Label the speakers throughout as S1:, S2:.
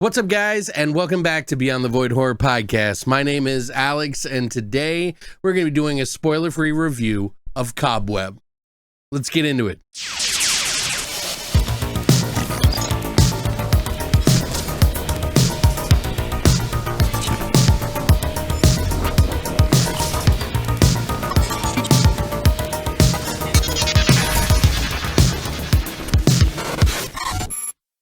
S1: What's up, guys, and welcome back to Beyond the Void Horror Podcast. My name is Alex, and today we're going to be doing a spoiler-free review of Cobweb. Let's get into it.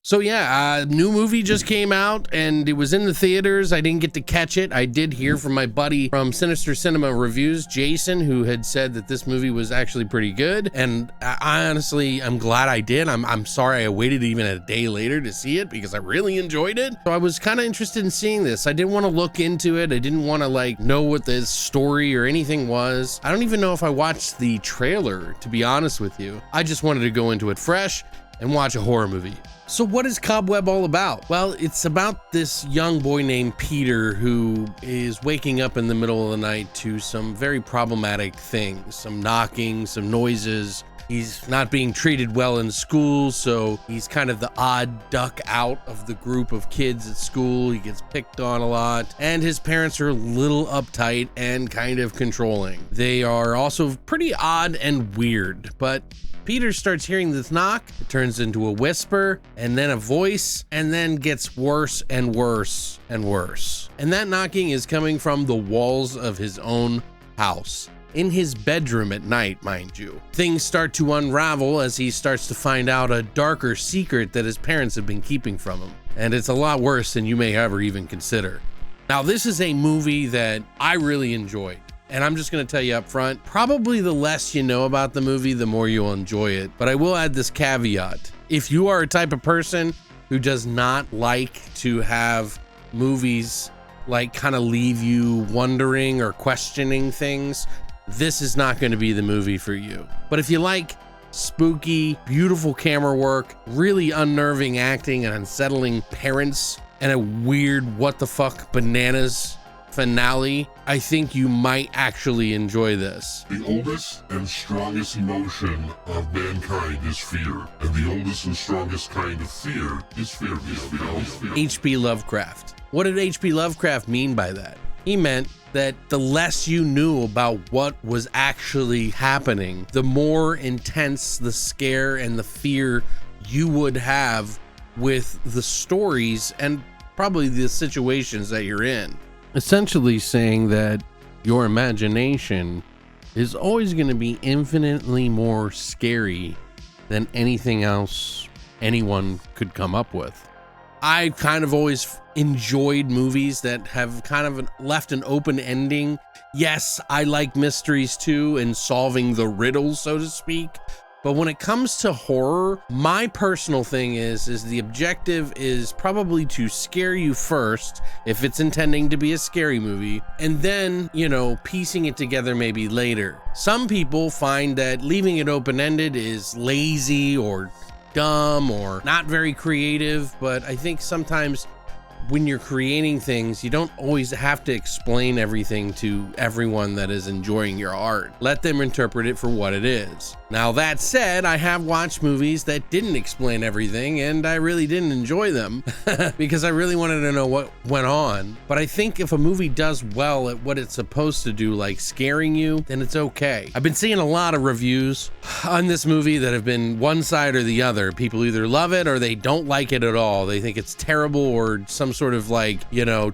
S1: So yeah, new movie just came out and it was in the theaters. I didn't get to catch it. I did hear from my buddy from Sinister Cinema Reviews, Jason, who had said that this movie was actually pretty good. And I honestly, I'm glad I did. I'm sorry I waited even a day later to see it because I really enjoyed it. So I was kind of interested in seeing this. I didn't want to look into it. I didn't want to know what the story or anything was. I don't even know if I watched the trailer, to be honest with you. I just wanted to go into it fresh and watch a horror movie. So what is Cobweb all about? Well, it's about this young boy named Peter who is waking up in the middle of the night to some very problematic things, some knocking, some noises. He's not being treated well in school, so he's kind of the odd duck out of the group of kids at school. He gets picked on a lot, and his parents are a little uptight and kind of controlling. They are also pretty odd and weird, but Peter starts hearing this knock, it turns into a whisper, and then a voice, and then gets worse and worse and worse. And that knocking is coming from the walls of his own house. In his bedroom at night, mind you. Things start to unravel as he starts to find out a darker secret that his parents have been keeping from him. And it's a lot worse than you may ever even consider. Now, this is a movie that I really enjoyed. And I'm just going to tell you up front, probably the less you know about the movie, the more you'll enjoy it. But I will add this caveat. If you are a type of person who does not like to have movies kind of leave you wondering or questioning things, this is not going to be the movie for you. But if you like spooky, beautiful camera work, really unnerving acting and unsettling parents, and a weird what the fuck bananas finale, I think you might actually enjoy this.
S2: The oldest and strongest emotion of mankind is fear, and the oldest and strongest kind of fear is fear.
S1: H.P. Lovecraft. What did H.P. Lovecraft mean by that? He meant that the less you knew about what was actually happening, the more intense the scare and the fear you would have with the stories and probably the situations that you're in. Essentially saying that your imagination is always going to be infinitely more scary than anything else anyone could come up with. I kind of always enjoyed movies that have kind of left an open ending. Yes, I like mysteries too and solving the riddles, so to speak. But when it comes to horror, my personal thing is the objective is probably to scare you first, if it's intending to be a scary movie, and then, piecing it together maybe later. Some people find that leaving it open-ended is lazy or dumb or not very creative, but I think sometimes when you're creating things, you don't always have to explain everything to everyone that is enjoying your art. Let them interpret it for what it is. Now, that said, I have watched movies that didn't explain everything, and I really didn't enjoy them because I really wanted to know what went on. But I think if a movie does well at what it's supposed to do, like scaring you, then it's okay. I've been seeing a lot of reviews on this movie that have been one side or the other. People either love it or they don't like it at all. They think it's terrible or some sort of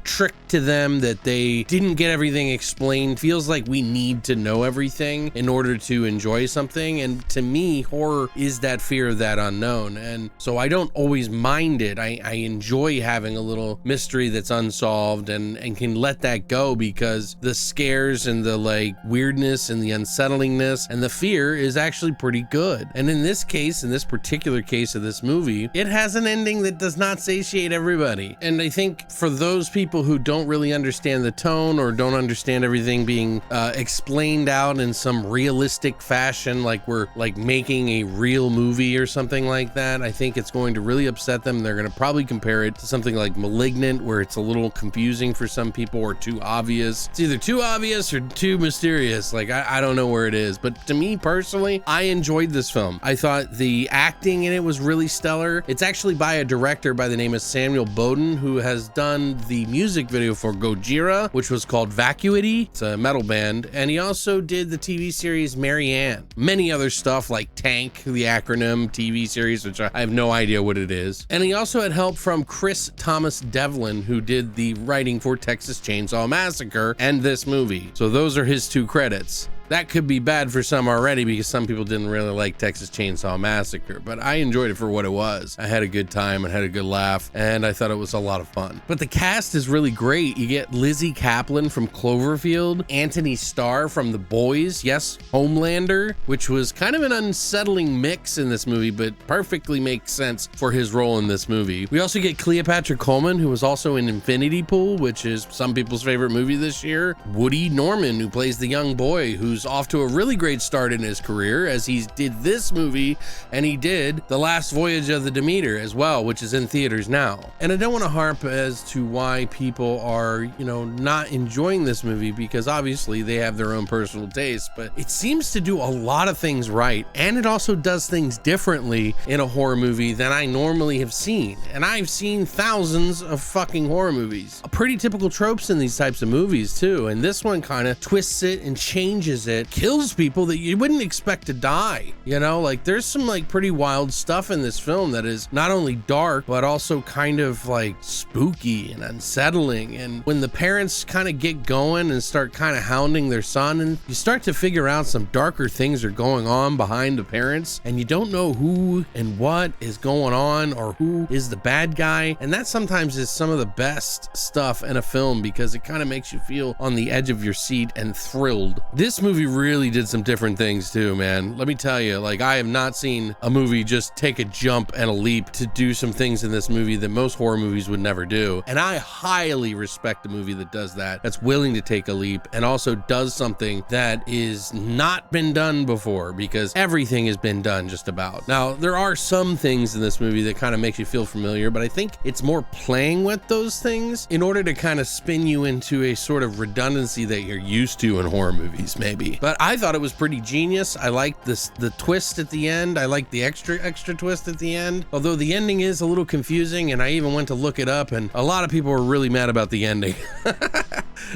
S1: trick to them that they didn't get everything explained. Feels like we need to know everything in order to enjoy something. And to me, horror is that fear of that unknown. And so I don't always mind it. I enjoy having a little mystery that's unsolved and can let that go because the scares and the weirdness and the unsettlingness and the fear is actually pretty good. And in this case, in this particular case of this movie, it has an ending that does not satiate everybody. And I think for those people who don't really understand the tone or don't understand everything being explained out in some realistic fashion, like we're like making a real movie or something like that. I think it's going to really upset them. They're going to probably compare it to something like Malignant, where it's a little confusing for some people or too obvious. It's either too obvious or too mysterious. Like, I don't know where it is. But to me personally, I enjoyed this film. I thought the acting in it was really stellar. It's actually by a director by the name of Samuel Bowden, who has done the music video for Gojira, which was called Vacuity. It's a metal band. And he also did the TV series Marianne. Many other stuff like Tank, the acronym TV series, which I have no idea what it is. And he also had help from Chris Thomas Devlin, who did the writing for Texas Chainsaw Massacre and this movie. So those are his 2 credits. That could be bad for some already because some people didn't really like Texas Chainsaw Massacre, but I enjoyed it for what it was. I had a good time and had a good laugh, and I thought it was a lot of fun. But the cast is really great. You get Lizzie Kaplan from Cloverfield, Anthony Starr from The Boys, yes, Homelander, which was kind of an unsettling mix in this movie, but perfectly makes sense for his role in this movie. We also get Cleopatra Coleman, who was also in Infinity Pool, which is some people's favorite movie this year. Woody Norman, who plays the young boy who's off to a really great start in his career, as he did this movie and he did The Last Voyage of the Demeter as well, which is in theaters now. And I don't want to harp as to why people are, not enjoying this movie, because obviously they have their own personal taste, but it seems to do a lot of things right, and it also does things differently in a horror movie than I normally have seen. And I've seen thousands of fucking horror movies. Pretty typical tropes in these types of movies too, and this one kind of twists it and changes it, kills people that you wouldn't expect to die. Like there's some like pretty wild stuff in this film that is not only dark, but also kind of like spooky and unsettling. And when the parents kind of get going and start kind of hounding their son, and you start to figure out some darker things are going on behind the parents, and you don't know who and what is going on or who is the bad guy. And that sometimes is some of the best stuff in a film because it kind of makes you feel on the edge of your seat and thrilled. This movie really did some different things too, man. Let me tell you, like, I have not seen a movie just take a jump and a leap to do some things in this movie that most horror movies would never do. And I highly respect a movie that does that, that's willing to take a leap and also does something that is not been done before, because everything has been done just about. Now, there are some things in this movie that kind of makes you feel familiar, but I think it's more playing with those things in order to kind of spin you into a sort of redundancy that you're used to in horror movies, maybe. But I thought it was pretty genius. I liked the twist at the end. I liked the extra twist at the end, although the ending is a little confusing, and I even went to look it up, and a lot of people were really mad about the ending.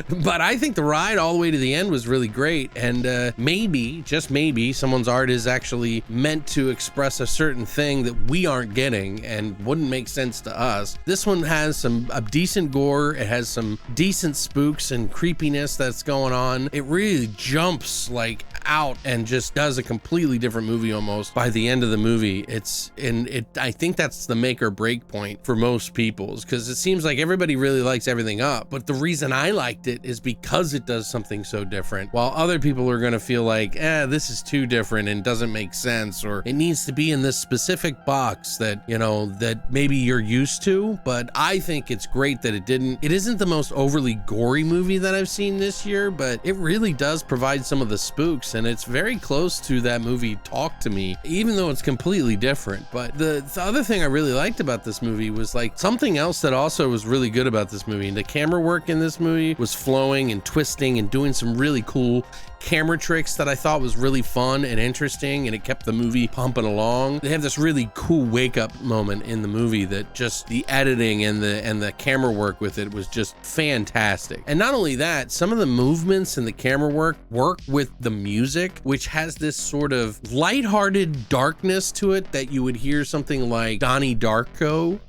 S1: But I think the ride all the way to the end was really great, and maybe, just maybe, someone's art is actually meant to express a certain thing that we aren't getting and wouldn't make sense to us. This one has a decent gore. It has some decent spooks and creepiness that's going on. It really jumps like out and just does a completely different movie almost by the end of the movie. I think that's the make or break point for most people's, because it seems like everybody really likes everything up, but the reason I liked it is because it does something so different, while other people are going to feel like, this is too different and doesn't make sense, or it needs to be in this specific box that, that maybe you're used to. But I think it's great that it isn't the most overly gory movie that I've seen this year, but it really does provide some of the spooks, and it's very close to that movie Talk to Me, even though it's completely different. But the other thing I really liked about this movie was like something else that also was really good about this movie. The camera work in this movie was flowing and twisting and doing some really cool camera tricks that I thought was really fun and interesting, and it kept the movie pumping along. They have this really cool wake up moment in the movie that just the editing and the camera work with it was just fantastic. And not only that, some of the movements and the camera work with the music, which has this sort of lighthearted darkness to it that you would hear something like Donnie Darko,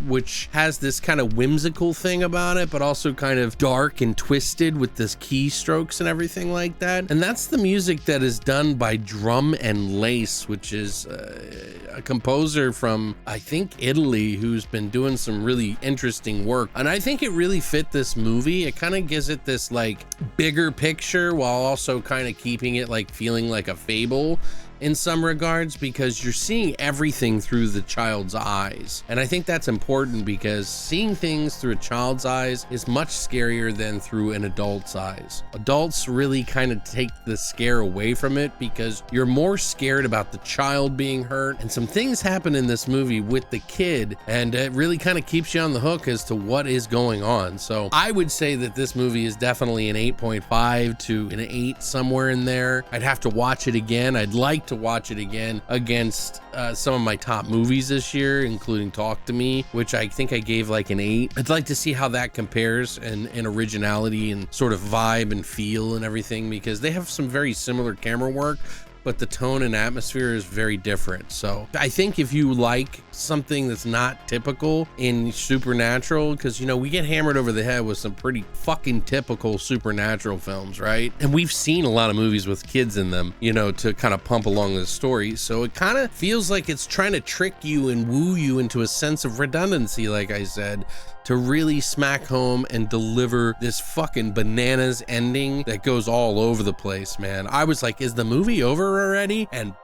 S1: which has this kind of whimsical thing about it, but also kind of dark and twisted with this keystrokes and everything like that. And that's the music that is done by Drum and Lace, which is a composer from, I think, Italy, who's been doing some really interesting work. And I think it really fit this movie. It kind of gives it this like bigger picture while also kind of keeping it like feeling like a Fable. in some regards because you're seeing everything through the child's eyes. And I think that's important because seeing things through a child's eyes is much scarier than through an adult's eyes. Adults really kind of take the scare away from it because you're more scared about the child being hurt. And some things happen in this movie with the kid, and it really kind of keeps you on the hook as to what is going on. So I would say that this movie is definitely an 8.5 to an 8, somewhere in there. I'd have to watch it again. I'd like to watch it again against some of my top movies this year, including Talk to Me, which I think I gave like an 8. I'd like to see how that compares in originality and sort of vibe and feel and everything, because they have some very similar camera work, but the tone and atmosphere is very different. So I think if you like something that's not typical in supernatural, because, you know, we get hammered over the head with some pretty fucking typical supernatural films, right? And we've seen a lot of movies with kids in them, you know, to kind of pump along the story. So it kind of feels like it's trying to trick you and woo you into a sense of redundancy, like I said, to really smack home and deliver this fucking bananas ending that goes all over the place, man. I was like, is the movie over already? And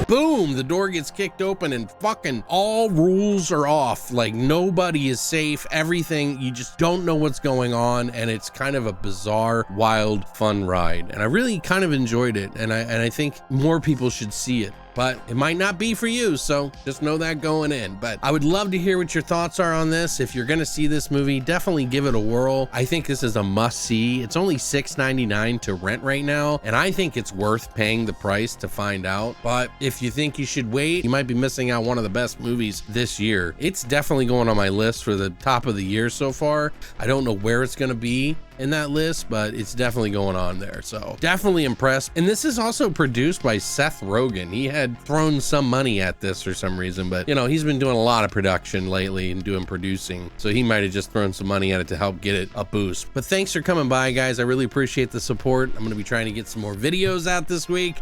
S1: boom, the door gets kicked open and fucking all rules are off. Like, nobody is safe. Everything, you just don't know what's going on, and it's kind of a bizarre, wild, fun ride. And I really kind of enjoyed it, and I think more people should see it. But it might not be for you, so just know that going in. But I would love to hear what your thoughts are on this. If you're gonna see this movie, definitely give it a whirl. I think this is a must-see. It's only $6.99 to rent right now, and I think it's worth paying the price to find out. But if you think you should wait, you might be missing out one of the best movies this year. It's definitely going on my list for the top of the year so far. I don't know where it's gonna be in that list, but it's definitely going on there. So definitely impressed. And this is also produced by Seth Rogen. He had thrown some money at this for some reason, but you know, he's been doing a lot of production lately and doing producing. So he might've just thrown some money at it to help get it a boost. But thanks for coming by, guys. I really appreciate the support. I'm gonna be trying to get some more videos out this week.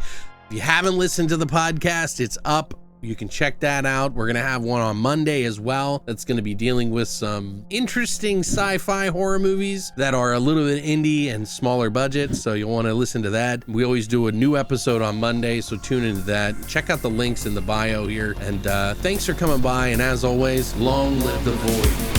S1: If you haven't listened to the podcast, it's up. You can check that out. We're gonna have one on Monday as well. That's gonna be dealing with some interesting sci-fi horror movies that are a little bit indie and smaller budget, so you'll want to listen to that. We always do a new episode on Monday, so tune into that. Check out the links in the bio here, and thanks for coming by, and as always, long live the void.